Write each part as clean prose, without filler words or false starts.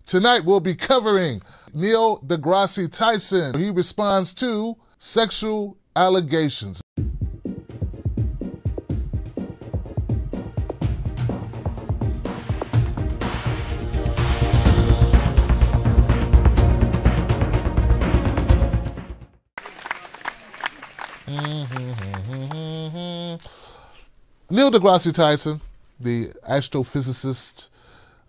Tonight we'll be covering Neil Degrasse Tyson. He responds to sexual allegations. Neil Degrasse Tyson, the astrophysicist,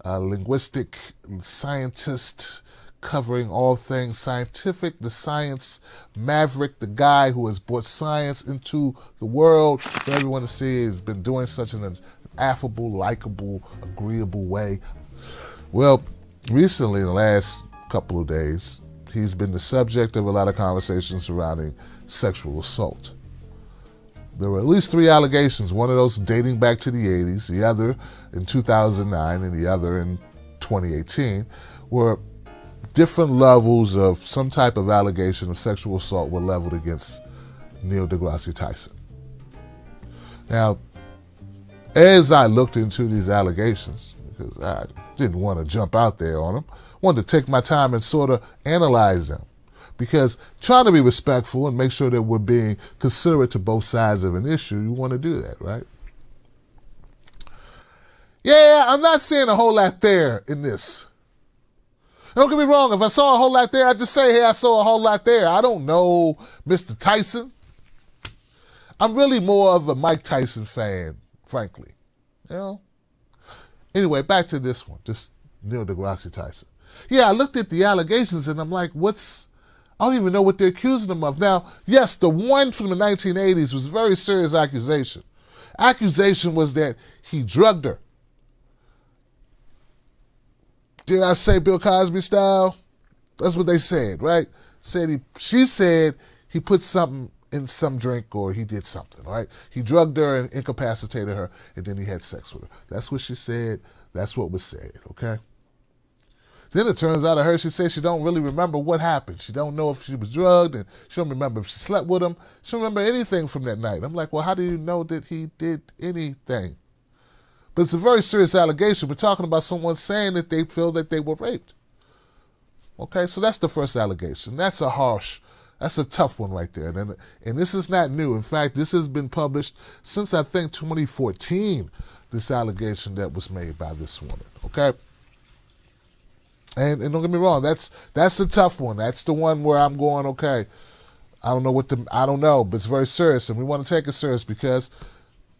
linguistic scientist, covering all things scientific, the science maverick, the guy who has brought science into the world for everyone to see. Has been doing such an affable, likable, agreeable way. Well, recently, in the last couple of days, he's been the subject of a lot of conversations surrounding sexual assault. There were at least 3 allegations, one of those dating back to the 80s, the other in 2009, and the other in 2018, where different levels of some type of allegation of sexual assault were leveled against Neil Degrasse Tyson. Now, as I looked into these allegations, because I didn't want to jump out there on them, wanted to take my time and sort of analyze them. Because trying to be respectful and make sure that we're being considerate to both sides of an issue, you want to do that, right? Yeah, I'm not seeing a whole lot there in this. Don't get me wrong, if I saw a whole lot there, I'd just say, hey, I saw a whole lot there. I don't know Mr. Tyson. I'm really more of a Mike Tyson fan, frankly. You know? Anyway, back to this one, just Neil Degrasse Tyson. Yeah, I looked at the allegations and I'm like, I don't even know what they're accusing him of. Now, yes, the one from the 1980s was a very serious accusation. Accusation was that he drugged her. Did I say Bill Cosby style? That's what they said, right? She said he put something in some drink or he did something, right? He drugged her and incapacitated her, and then he had sex with her. That's what she said. That's what was said, okay? Then it turns out she said she don't really remember what happened. She don't know if she was drugged, and she don't remember if she slept with him. She don't remember anything from that night. I'm like, well, how do you know that he did anything? But it's a very serious allegation. We're talking about someone saying that they feel that they were raped. Okay, so that's the first allegation. That's a tough one right there. And this is not new. In fact, this has been published since, I think, 2014, this allegation that was made by this woman, okay? And don't get me wrong, that's a tough one. That's the one where I'm going, okay, I don't know, but it's very serious, and we want to take it serious because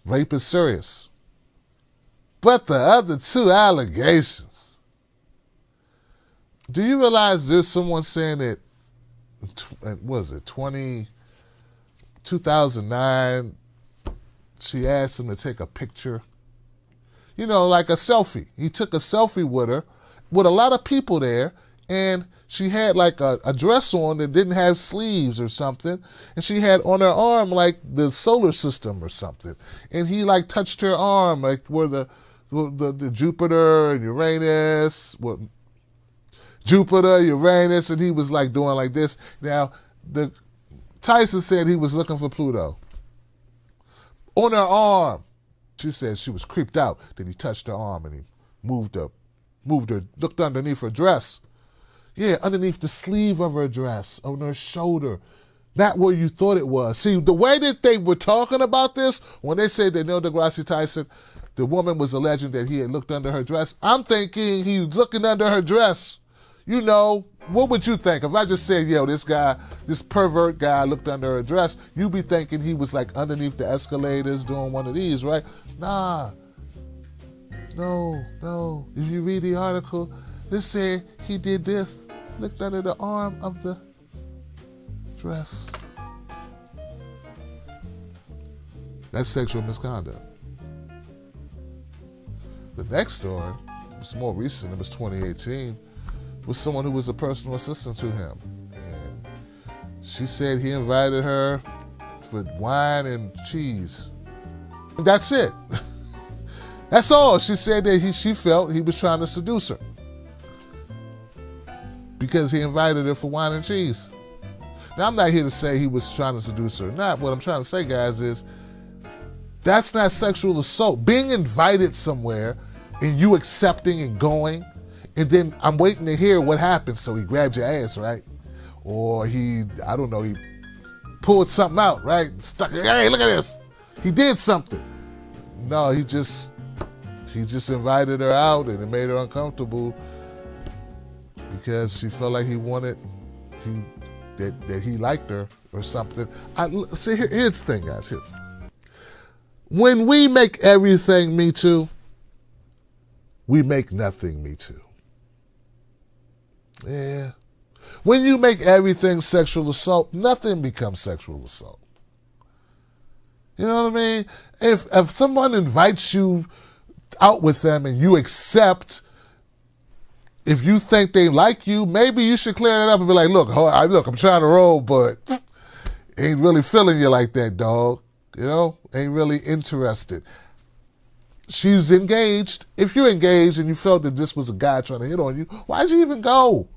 rape is serious. But the other 2 allegations, do you realize there's someone saying that, what was it, 2009, she asked him to take a picture, like a selfie. He took a selfie with her, with a lot of people there, and she had like a dress on that didn't have sleeves or something, and she had on her arm like the solar system or something, and he like touched her arm like where the Jupiter and Uranus, and he was like doing like this. Now, the Tyson said he was looking for Pluto. On her arm, she said she was creeped out. Then he touched her arm and he moved her, looked underneath her dress. Yeah, underneath the sleeve of her dress, on her shoulder. Not where you thought it was. See, the way that they were talking about this, when they said that Neil Degrasse Tyson, the woman was alleging that he had looked under her dress, I'm thinking he was looking under her dress. What would you think? If I just said, this pervert guy looked under her dress, you'd be thinking he was like underneath the escalators doing one of these, right? Nah. No. If you read the article, it said he did this, looked under the arm of the dress. That's sexual misconduct. The next story was more recent. It was 2018. Was someone who was a personal assistant to him. And she said he invited her for wine and cheese. That's it. That's all. She said that she felt he was trying to seduce her because he invited her for wine and cheese. Now, I'm not here to say he was trying to seduce her or not. What I'm trying to say, guys, is that's not sexual assault. Being invited somewhere and you accepting and going And then I'm waiting to hear what happens. So he grabbed your ass, right? Or he pulled something out, right? Stuck it. Hey, look at this. He did something. No, he just invited her out, and it made her uncomfortable because she felt like that he liked her or something. See, here's the thing, guys. When we make everything Me Too, we make nothing Me Too. Yeah. When you make everything sexual assault, nothing becomes sexual assault. You know what I mean? If someone invites you out with them and you accept, if you think they like you, maybe you should clear it up and be like, look, I'm trying to roll, but ain't really feeling you like that, dog. You know, ain't really interested. She's engaged. If you're engaged and you felt that this was a guy trying to hit on you, why'd you even go?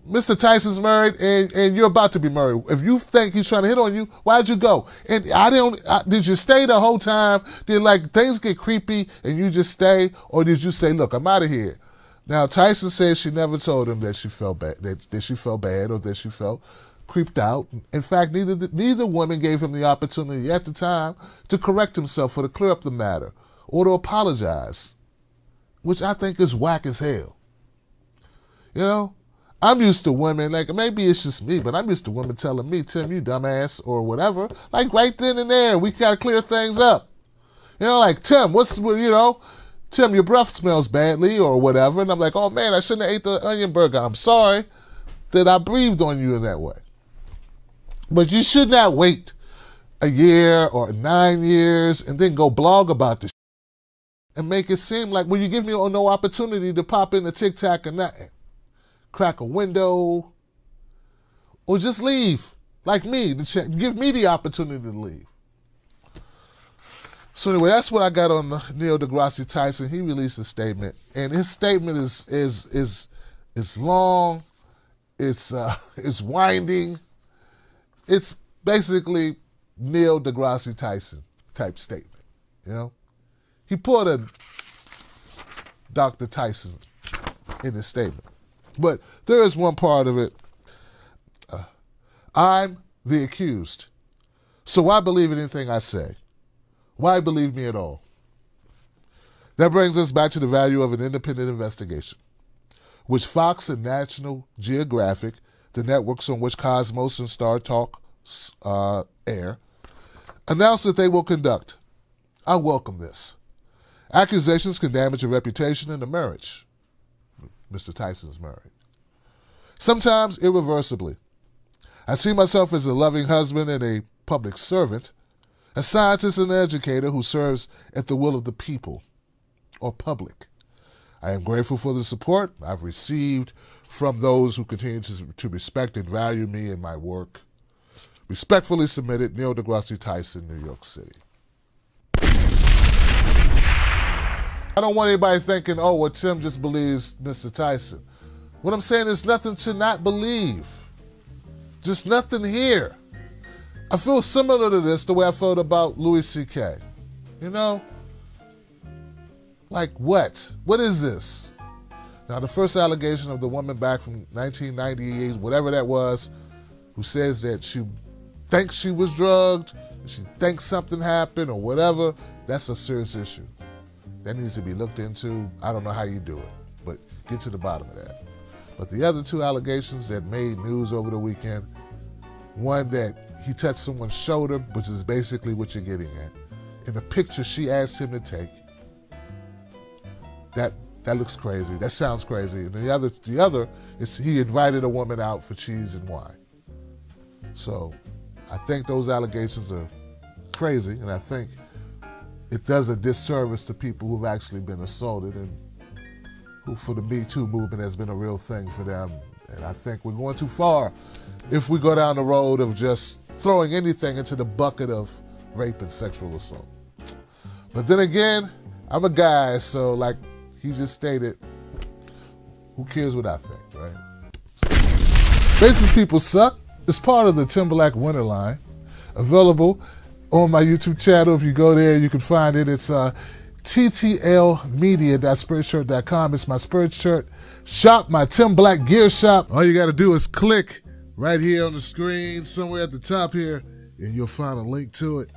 Mr. Tyson's married and you're about to be married. If you think he's trying to hit on you, why'd you go? And did you stay the whole time? Did things get creepy and you just stay? Or did you say, look, I'm out of here? Now, Tyson says she never told him that she felt bad, that she felt bad or that she felt creeped out. In fact, neither woman gave him the opportunity at the time to correct himself or to clear up the matter or to apologize, which I think is whack as hell. You know? I'm used to women, maybe it's just me, but I'm used to women telling me, Tim, you dumbass, or whatever. Right then and there, we got to clear things up. You know, Tim, Tim, your breath smells badly, or whatever. And I'm like, oh man, I shouldn't have ate the onion burger. I'm sorry that I breathed on you in that way. But you should not wait a year or 9 years and then go blog about this and make it seem like, well, you give me no opportunity to pop in a TikTok or nothing. Crack a window, or just leave, like me. Give me the opportunity to leave. So anyway, that's what I got on Neil Degrasse Tyson. He released a statement, and his statement is long, it's winding. It's basically Neil Degrasse Tyson type statement. You know, he put a Dr. Tyson in his statement. But there is one part of it. I'm the accused. So why believe anything I say? Why believe me at all? That brings us back to the value of an independent investigation, which Fox and National Geographic, the networks on which Cosmos and Star Talk air, announced that they will conduct. I welcome this. Accusations can damage a reputation and a marriage. Mr. Tyson's married. Sometimes irreversibly. I see myself as a loving husband and a public servant, a scientist and an educator who serves at the will of the people, or public. I am grateful for the support I've received from those who continue to respect and value me and my work. Respectfully submitted, Neil Degrasse Tyson, New York City. I don't want anybody thinking, oh, well, Tim just believes Mr. Tyson. What I'm saying is nothing to not believe. Just nothing here. I feel similar to this, the way I felt about Louis C.K. You know? Like what? What is this? Now, the first allegation of the woman back from 1998, whatever that was, who says that she thinks she was drugged, she thinks something happened or whatever, that's a serious issue. That needs to be looked into. I don't know how you do it, but get to the bottom of that. But the other two allegations that made news over the weekend, one that he touched someone's shoulder, which is basically what you're getting at, in the picture she asked him to take, that looks crazy. That sounds crazy. And the other is he invited a woman out for cheese and wine. So I think those allegations are crazy, and I think it does a disservice to people who've actually been assaulted and who, for the Me Too movement, has been a real thing for them. And I think we're going too far if we go down the road of just throwing anything into the bucket of rape and sexual assault. But then again, I'm a guy, so like he just stated, who cares what I think, right? Racist People Suck is part of the Timberlake Winter line, available on my YouTube channel. If you go there, you can find it. It's ttlmedia.spreadshirt.com. It's my Spread Shirt shop, my Tim Black gear shop. All you got to do is click right here on the screen, somewhere at the top here, and you'll find a link to it.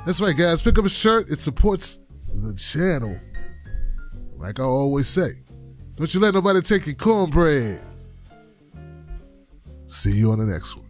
That's right, guys. Pick up a shirt. It supports the channel. Like I always say, don't you let nobody take your cornbread. See you on the next one.